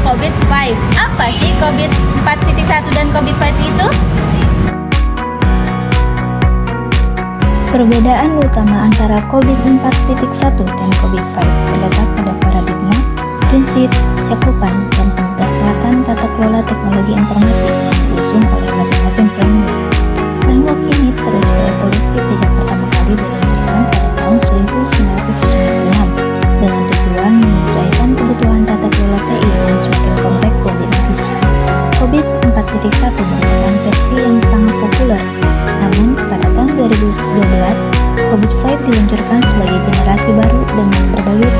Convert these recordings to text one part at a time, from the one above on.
COVID-5. Apa sih COVID 4.1 dan COVID-5 itu? Perbedaan utama antara COVID 4.1 dan COVID-5 terletak pada paradigma, prinsip, cakupan, dan penerapan tata kelola teknologi informasi yang diusung oleh masing-masing framework. Framework ini terus berevolusi sejak pertama kali diluncurkan pada tahun 1996 dengan tujuan menyesuaikan kebutuhan tata kelola TI yang semakin kompleks dan dinamis. COVID 4.1 merupakan versi yang sangat populer. Namun, pada tahun 2012, COVID-5 diluncurkan sebagai generasi baru dengan berbagai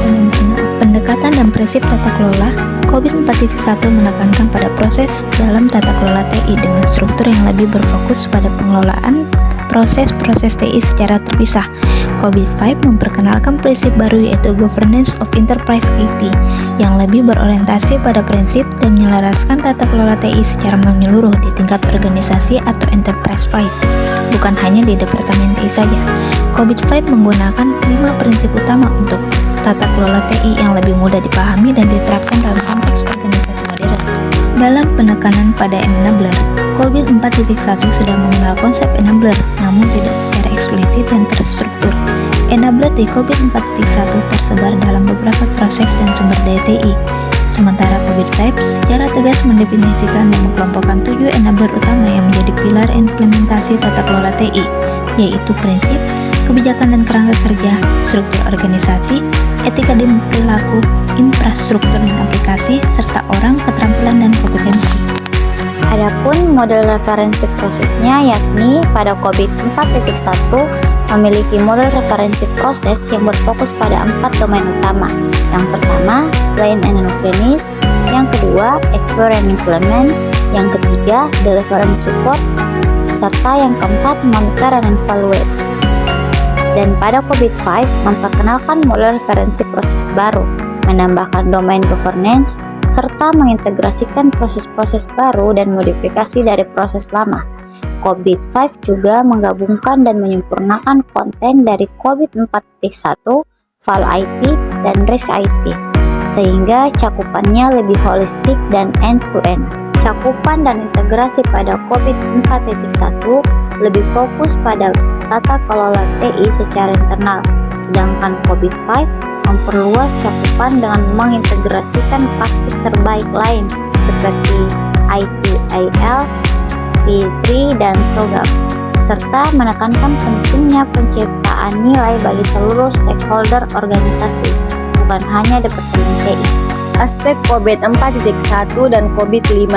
pendekatan dan prinsip tata kelola. COVID 4.1 menekankan pada proses dalam tata kelola TI dengan struktur yang lebih berfokus pada pengelolaan proses-proses TI secara terpisah. COVID-5 memperkenalkan prinsip baru yaitu Governance of Enterprise IT yang lebih berorientasi pada prinsip dan menyelaraskan tata kelola TI secara menyeluruh di tingkat organisasi atau enterprise-wide, bukan hanya di departemen TI saja. COVID-5 menggunakan 5 prinsip utama untuk tata kelola TI yang lebih mudah dipahami dan diterapkan dalam konteks organisasi modern. Dalam penekanan pada enabler, COVID 4.1 sudah mengenal konsep enabler, namun tidak secara eksplisit dan terstruktur. Enabler di COVID 4.1 tersebar dalam beberapa proses dan sumber daya TI. Sementara COVID-5 secara tegas mendefinisikan dan mengelompokkan 7 enabler utama yang menjadi pilar implementasi tata kelola TI, yaitu prinsip, kebijakan dan kerangka kerja, struktur organisasi, etika dan perilaku, infrastruktur dan aplikasi, serta orang, keterampilan dan kompetensi. Adapun model referensi prosesnya yakni pada COVID 4.1 memiliki model referensi proses yang berfokus pada 4 domain utama. Yang pertama, plan and finish, yang kedua, explore and implement, yang ketiga, deliver and support, serta yang keempat, monitor and evaluate. Dan pada COVID-5 memperkenalkan model referensi proses baru, menambahkan domain governance, serta mengintegrasikan proses-proses baru dan modifikasi dari proses lama. COVID-5 juga menggabungkan dan menyempurnakan konten dari COVID 4.1, Val IT, dan RISE IT, sehingga cakupannya lebih holistik dan end-to-end. Cakupan dan integrasi pada COVID 4.1 lebih fokus pada tata kelola TI secara internal, sedangkan COVID-5 memperluas cakupan dengan mengintegrasikan praktik terbaik lain seperti ITIL, V3, dan TOGAF, serta menekankan pentingnya penciptaan nilai bagi seluruh stakeholder organisasi, bukan hanya departemen TI. Aspek COVID 4.1 dan COVID-5.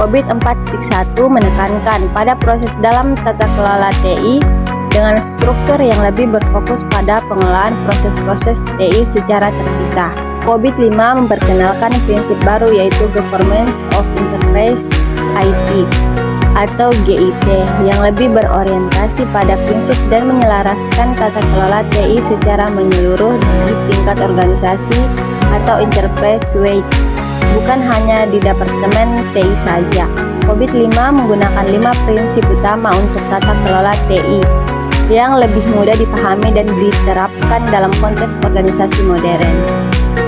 COVID 4.1 menekankan pada proses dalam tata kelola TI dengan struktur yang lebih berfokus pada pengelolaan proses-proses TI secara terpisah. COVID-5 memperkenalkan prinsip baru yaitu Governance of Enterprise IT atau GIT yang lebih berorientasi pada prinsip dan menyelaraskan tata kelola TI secara menyeluruh di tingkat organisasi atau enterprise-wide, bukan hanya di departemen TI saja. COVID-5 menggunakan 5 prinsip utama untuk tata kelola TI yang lebih mudah dipahami dan diterapkan dalam konteks organisasi modern.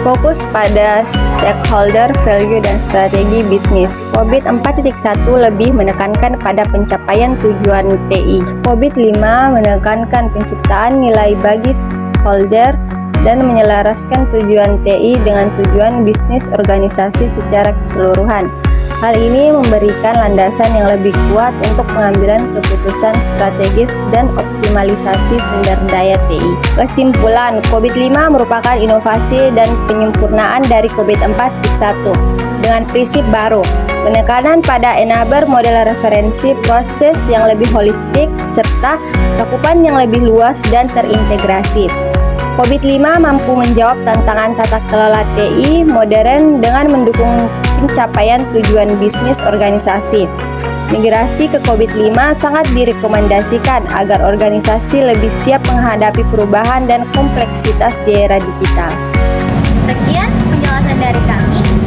Fokus pada stakeholder, value, dan strategi bisnis. COVID 4.1 lebih menekankan pada pencapaian tujuan TI. COVID-5 menekankan penciptaan nilai bagi stakeholder dan menyelaraskan tujuan TI dengan tujuan bisnis organisasi secara keseluruhan. Hal ini memberikan landasan yang lebih kuat untuk pengambilan keputusan strategis dan optimalisasi sumber daya TI. Kesimpulan, COVID-5 merupakan inovasi dan penyempurnaan dari COVID 4.1 dengan prinsip baru, penekanan pada enabler model referensi proses yang lebih holistik, serta cakupan yang lebih luas dan terintegrasi. COVID-5 mampu menjawab tantangan tata kelola TI modern dengan mendukung pencapaian tujuan bisnis organisasi. Migrasi ke COVID-5 sangat direkomendasikan agar organisasi lebih siap menghadapi perubahan dan kompleksitas di era digital. Sekian penjelasan dari kami.